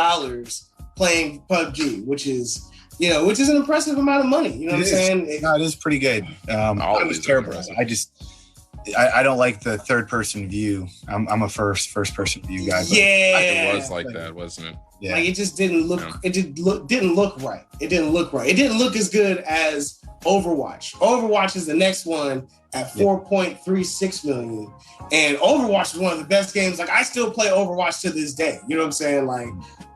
playing PUBG, which is an impressive amount of money. You know what I'm saying? It is pretty good. It was terrible. I don't like the third person view. I'm a first person view guy. It was like that, wasn't it? Yeah. Like it just didn't look. Yeah. It didn't look right. It didn't look right. It didn't look as good as Overwatch. Overwatch is the next one at 4.36 million. And Overwatch is one of the best games. Like I still play Overwatch to this day. You know what I'm saying? Like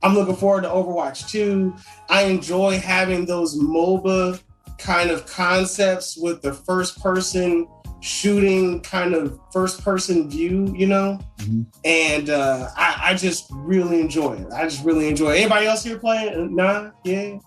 I'm looking forward to Overwatch 2. I enjoy having those MOBA kind of concepts with the first person shooting kind of first person view, you know? Mhm. And I just really enjoy it. I just really enjoy it. Anybody else here playing? Nah? Yeah?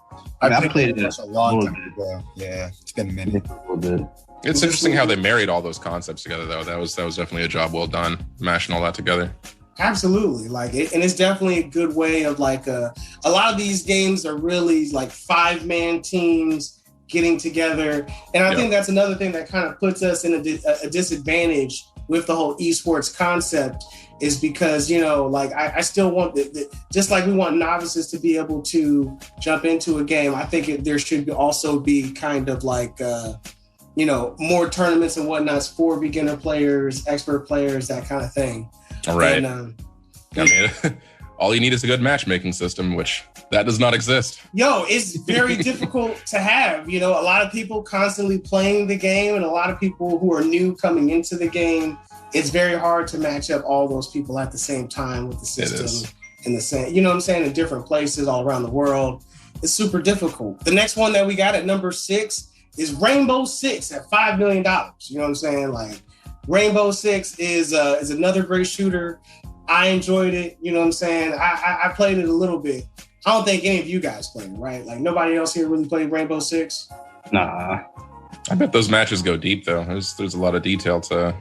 I played it it a long a time ago. Yeah, it's been a minute. A little bit. It's interesting how they married all those concepts together, though. That was definitely a job well done, mashing all that together. Absolutely. Like it, and it's definitely a good way of like a lot of these games are really like 5-man teams getting together. And I think that's another thing that kind of puts us in a disadvantage with the whole esports concept is because, you know, like I still want just like we want novices to be able to jump into a game. I think there should also be kind of like, you know, more tournaments and whatnots for beginner players, expert players, that kind of thing. All right. And, I mean, all you need is a good matchmaking system, which that does not exist. Yo, it's very difficult to have. You know, a lot of people constantly playing the game and a lot of people who are new coming into the game. It's very hard to match up all those people at the same time with the system in the same, you know what I'm saying, in different places all around the world. It's super difficult. The next one that we got at number 6 is Rainbow Six at $5 million. You know what I'm saying? Like Rainbow Six is another great shooter. I enjoyed it. You know what I'm saying? I played it a little bit. I don't think any of you guys played it, right? Like nobody else here really played Rainbow Six? Nah. I bet those matches go deep, though. There's a lot of detail to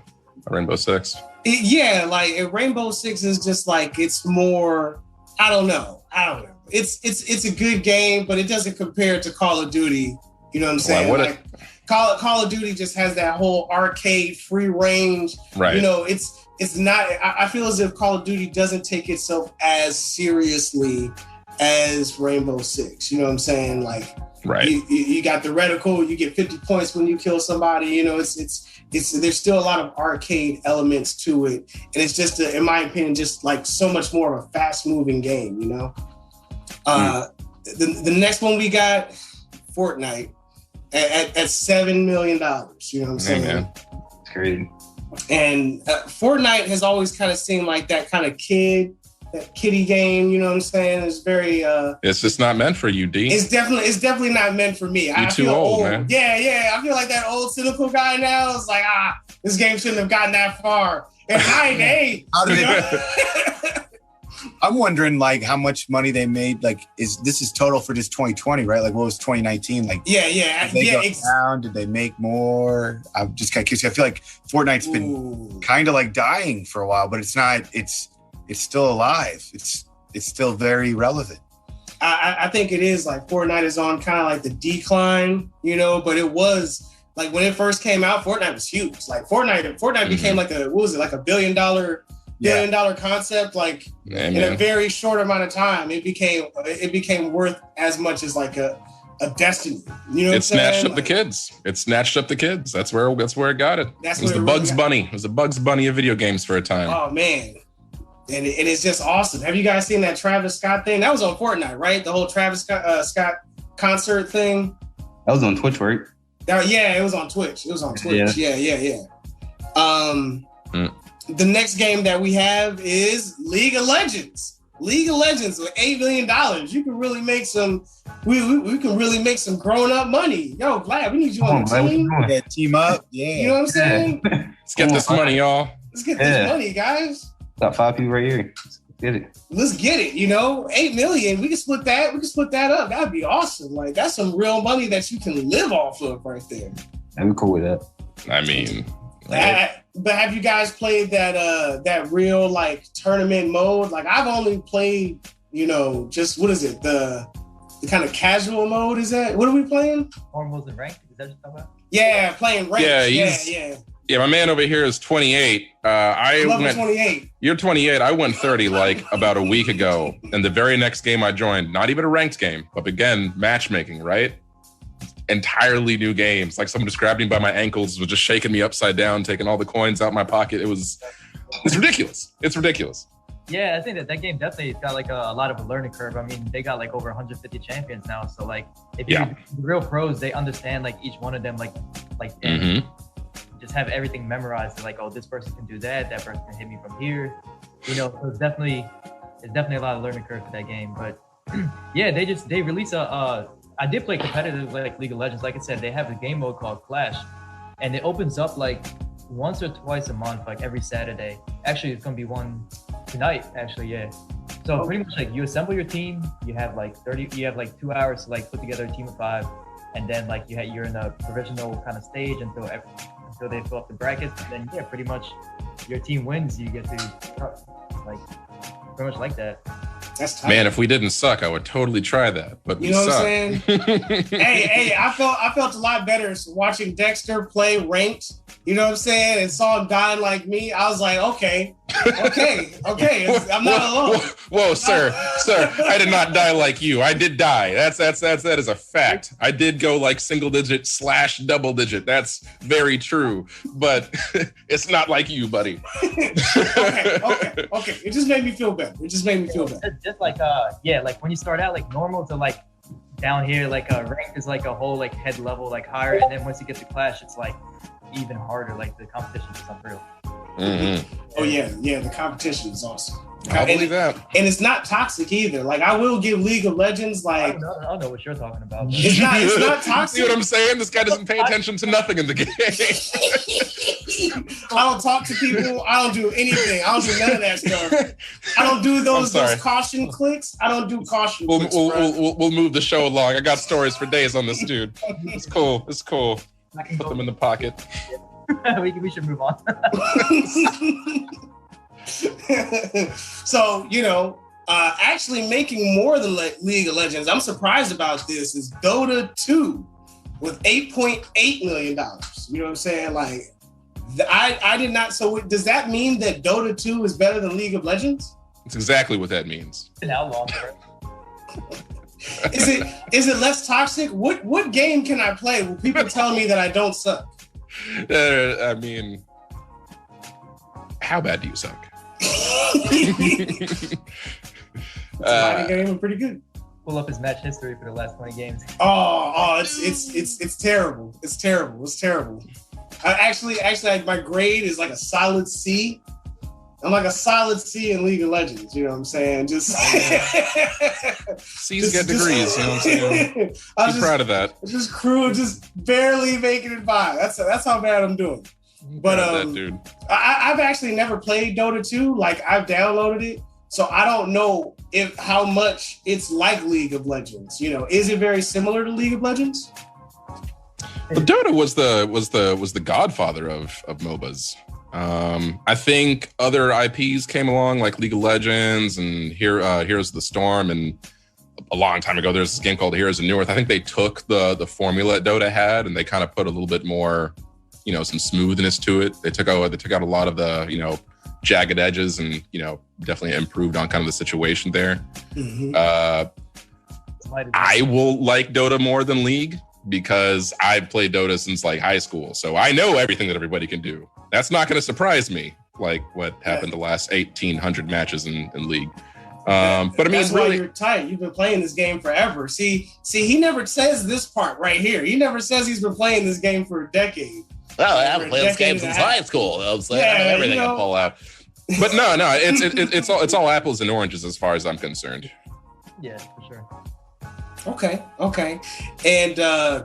Rainbow Six. Yeah, like Rainbow Six is just like, it's more, I don't know. It's a good game, but it doesn't compare to Call of Duty. You know what I'm saying? Call of Duty just has that whole arcade free range. Right. You know, it's not, I feel as if Call of Duty doesn't take itself as seriously as Rainbow Six. You know what I'm saying? Like, right. You got the reticle, you get 50 points when you kill somebody. You know, it's there's still a lot of arcade elements to it. And it's just, in my opinion, just like so much more of a fast moving game, you know? The next one we got, Fortnite at $7 million. You know what I'm saying? Hey, man. It's crazy. And Fortnite has always kind of seemed like that kind of kiddie game. You know what I'm saying? It's very. It's just not meant for you, D. It's definitely not meant for me. You're too old, man. Yeah. I feel like that old cynical guy now. It's like, this game shouldn't have gotten that far. And How did it? I'm wondering, like, how much money they made. Like, this is total for just 2020, right? Like, what was 2019? Like, yeah. Did they make more? I'm just kind of curious. I feel like Fortnite's been kind of like dying for a while, but it's not. It's still alive. It's still very relevant. I think it is. Like, Fortnite is on kind of like the decline, you know. But it was like when it first came out, Fortnite was huge. Like Fortnite became like $1 billion concept, like in a very short amount of time. It became worth as much as like a Destiny. You know, it snatched up the kids. It snatched up the kids. That's where it got it. It was the Bugs Bunny. It was the Bugs Bunny of video games for a time. Oh man, and it's just awesome. Have you guys seen that Travis Scott thing? That was on Fortnite, right? The whole Travis Scott concert thing. That was on Twitch, right? It was on Twitch. Yeah. The next game that we have is League of Legends. League of Legends with $8 million. You can really make some. We can really make some grown up money. Yo, Vlad, we need you on the team. Yeah, team up. Yeah. You know what I'm saying? Let's get this money, y'all. Let's get this money, guys. Got 5 people right here. Get it. Let's get it. You know, 8 million. We can split that. We can split that up. That'd be awesome. Like, that's some real money that you can live off of right there. I'm cool with that. I mean, but have you guys played that real like tournament mode? Like, I've only played, you know, just what is it? The kind of casual mode. Is that what are we playing? Hormones and ranked. Is that what you're talking about? Yeah, playing ranked. Yeah, my man over here is 28. I went 28. You're 28. I went 30 like about a week ago. And the very next game I joined, not even a ranked game, but again, matchmaking, right? Entirely new games. Like someone just grabbed me by my ankles, was just shaking me upside down, taking all the coins out my pocket. It's ridiculous. It's ridiculous. Yeah, I think that game definitely got like a lot of a learning curve. I mean, they got like over 150 champions now. So like, if you the real pros, they understand like each one of them, like just have everything memorized. Like, oh, this person can do that. That person can hit me from here. You know, so it's definitely a lot of learning curve for that game. But yeah, they release I did play competitive like League of Legends. Like I said, they have a game mode called Clash, and it opens up like once or twice a month, like every Saturday. Actually, it's gonna be one tonight. Actually, yeah. So pretty much like you assemble your team. You have like 2 hours to like put together a team of 5, and then like you're in a provisional kind of stage until they fill up the brackets, and then yeah, pretty much your team wins. You get to like pretty much like that. That's tight. Man, if we didn't suck, I would totally try that. But we You know what suck. I'm saying? hey, I felt a lot better watching Dexter play ranked. You know what I'm saying? And saw him dying like me. I was like, okay. I'm not alone. Whoa, sir, I did not die like you. I did die. That is a fact. I did go like single digit / double digit. That's very true. But it's not like you, buddy. okay. It just made me feel better. Just like like when you start out like normal to like down here, like ranked is like a whole like head level like higher, and then once you get to Clash, it's like even harder. Like the competition is unreal. Mm-hmm. Oh yeah, the competition is awesome. I believe that. And it's not toxic either. Like I will give League of Legends like I don't know what you're talking about. it's not toxic. See what I'm saying? This guy doesn't pay attention to nothing in the game. I don't talk to people. I don't do anything. I don't do none of that stuff. I don't do those caution clicks. I don't do caution clicks. We'll move the show along. I got stories for days on this dude. It's cool. Put them in the pocket. we should move on. So, actually making more than League of Legends, I'm surprised about this, is Dota 2 with $8.8 million. You know what I'm saying? Like, I did not. So does that mean that Dota 2 is better than League of Legends? That's exactly what that means. And how long? Is it less toxic? What game can I play where people tell me that I don't suck? I mean, how bad do you suck? Game pretty good. Pull up his match history for the last 20 games. It's terrible. It's terrible. Actually, my grade is like a solid C. I'm like a solid C in League of Legends. You know what I'm saying? Just C's get degrees. You know what I'm saying? I'm proud of that. Just barely making it by. That's how bad I'm doing. But that dude. I've actually never played Dota 2. Like I've downloaded it, so I don't know how much it's like League of Legends. Is it very similar to League of Legends? But Dota was the godfather of MOBAs. I think other IPs came along like League of Legends and Heroes of the Storm, and a long time ago there's this game called Heroes of New Earth. I think they took the formula Dota had and they kind of put a little bit more, some smoothness to it. They took out a lot of the, jagged edges and, definitely improved on kind of the situation there. Mm-hmm. I will like Dota more than League because I've played Dota since like high school. So I know everything that everybody can do. That's not going to surprise me, like what happened the last 1,800 matches in League. But I mean, that's why really, you're tight. You've been playing this game forever. See, he never says this part right here. He never says he's been playing this game for a decade. Well, I haven't played this game since high school. I know everything can pull out. But no, it's all apples and oranges as far as I'm concerned. Yeah, for sure. Okay. And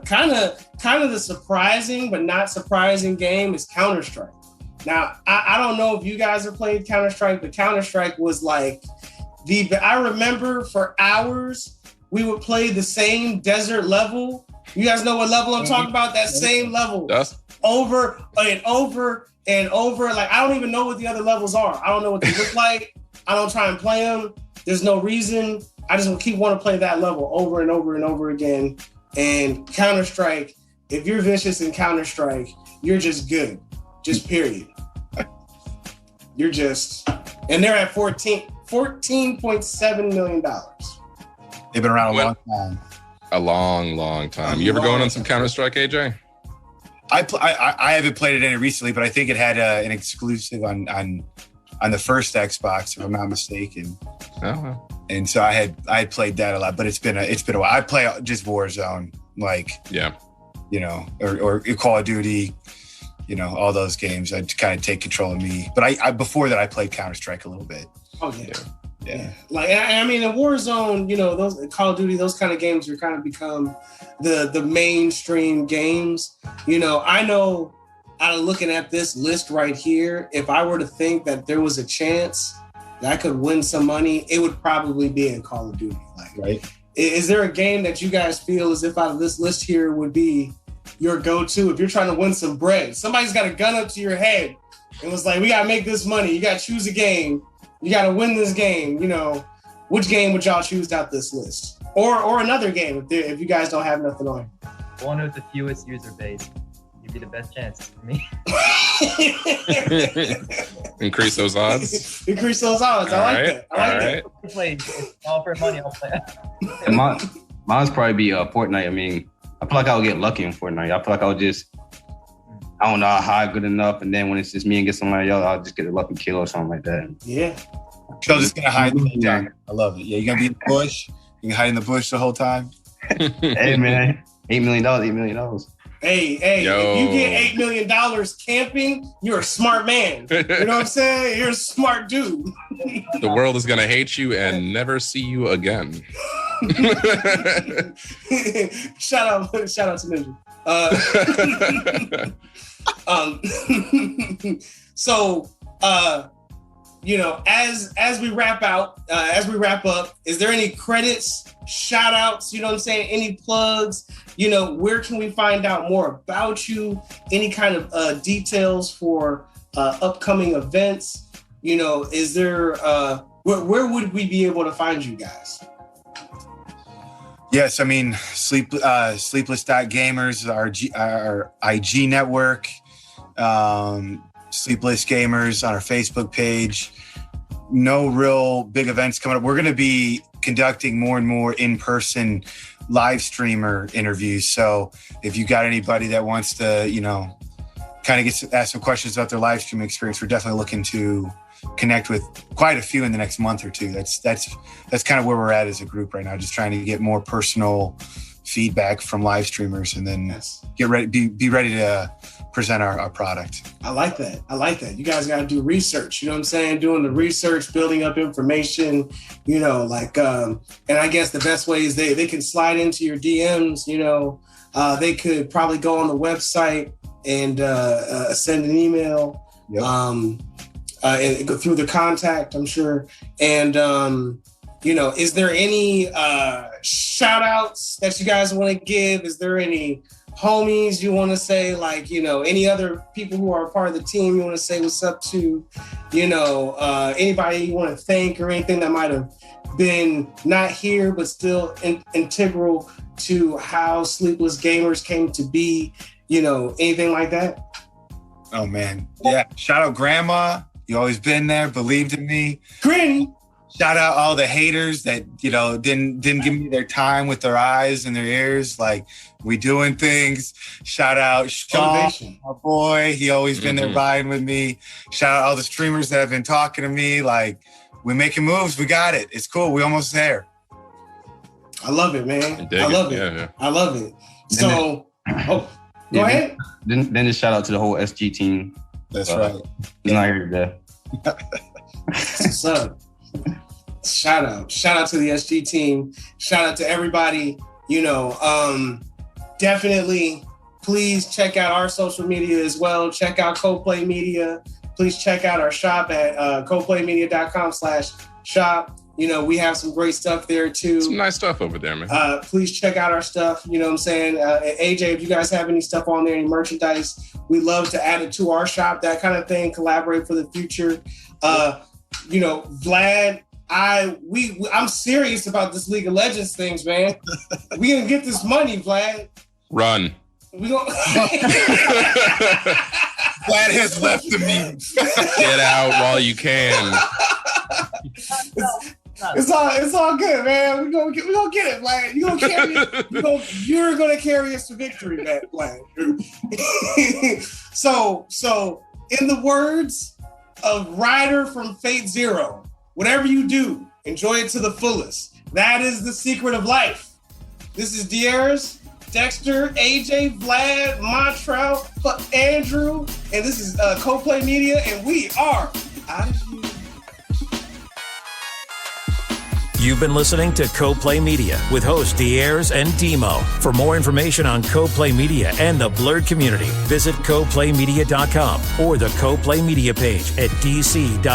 kind of the surprising but not surprising game is Counter-Strike. Now, I don't know if you guys have played Counter-Strike, but Counter-Strike was like I remember for hours we would play the same desert level. You guys know what level I'm talking about? That same level. Over and over and over. Like, I don't even know what the other levels are. I don't know what they look like. I don't try and play them. There's no reason. I just want to play that level over and over and over again. And Counter-Strike, if you're vicious in Counter-Strike, you're just good. Just period. You're just, and they're at $14.7 million. They've been around a long time. A long time. You ever going on some Counter-Strike, AJ? I haven't played it any recently, but I think it had an exclusive on the first Xbox, if I'm not mistaken. Oh. And so I had played that a lot, but it's been a while. I play just Warzone, or Call of Duty, all those games. I kind of take control of me. But I before that I played Counter-Strike a little bit. Oh yeah. Like I mean, in Warzone, those Call of Duty, those kind of games are kind of become the mainstream games. I know out of looking at this list right here, if I were to think that there was a chance that I could win some money, it would probably be in Call of Duty. Like, Right. Is there a game that you guys feel as if out of this list here would be your go-to if you're trying to win some bread? Somebody's got a gun up to your head and was like, we got to make this money. You got to choose a game. You got to win this game. You know, which game would y'all choose out this list? Or another game if you guys don't have nothing on. One with the fewest user base. Give you the best chances for me. Increase those odds. Increase those odds. I like that. I like that. I'll play. It's all for money. I'll play. And mine's probably be Fortnite. I mean, I feel like I'll get lucky in Fortnite. I feel like I'll just, I don't know, I'll hide good enough, and then when it's just me and get somebody else, I'll just get a lucky kill or something like that. Yeah. So just gonna hide the whole time. I love it. Yeah, you're gonna be in the bush. You can hide in the bush the whole time. Hey man, $8 million. Hey, Yo. if you get $8 million camping, you're a smart man. You know what I'm saying? You're a smart dude. The world is gonna hate you and never see you again. Shout out to Ninja. So you know, as we wrap up, is there any credits, shout outs, you know what I'm saying? Any plugs? You know, where can we find out more about you? Any kind of details for upcoming events? You know, is there where would we be able to find you guys? Yes, I mean, Sleepless.Gamers, our IG network, Sleepless Gamers on our Facebook page. No real big events coming up. We're going to be conducting more and more in-person live streamer interviews. So if you got anybody that wants to, you know, kind of ask some questions about their live streaming experience, we're definitely looking to connect with quite a few in the next month or two. That's kind of where we're at as a group right now, just trying to get more personal feedback from live streamers and then get ready, be ready to present our product. I like that. You guys got to do research. You know what I'm saying? Doing the research, building up information, you know, like, and I guess the best way is they can slide into your DMs, you know, they could probably go on the website and send an email, Yep. And go through the contact, I'm sure. And, you know, is there any shout outs that you guys want to give? Is there any homies you want to say, like, you know, any other people who are a part of the team you want to say what's up to, you know, anybody you want to thank or anything that might have been not here but still integral to how Sleepless Gamers came to be, you know, anything like that? Oh man, yeah. Shout out Grandma. You always been there, believed in me. Granny. Shout out all the haters that, you know, didn't give me their time with their eyes and their ears. Like, we doing things. Shout out Sean, my boy. He always been there riding with me. Shout out all the streamers that have been talking to me. Like, we making moves. We got it. It's cool. We almost there. I love it, man. I love it. Yeah. I love it. So, go ahead. Then just shout out to the whole SG team. That's right. He's not here today. What's up? Shout out to the SG team. Shout out to everybody. You know, definitely please check out our social media as well. Check out CoPlay Media. Please check out our shop at coplaymedia.com/shop. You know, we have some great stuff there too. Some nice stuff over there, man. Please check out our stuff. You know what I'm saying? AJ, if you guys have any stuff on there, any merchandise, we love to add it to our shop, that kind of thing, collaborate for the future. You know, Vlad, I'm serious about this League of Legends things, man. We gonna get this money, Vlad. Run. We gonna Vlad has left the meeting. Get out while you can. It's all good, man. We gonna get it, Vlad. You're gonna carry us to victory, Vlad. So in the words of Ryder from Fate Zero, whatever you do, enjoy it to the fullest. That is the secret of life. This is Diaz, Dexter, AJ, Vlad, Montreal, Andrew, and this is CoPlay Media, and we are out of here. You've been listening to Co-Play Media with hosts Diers and Demo. For more information on Co-Play Media and the Blerd community, visit coplaymedia.com or the Co-Play Media page at dc.radio.gov.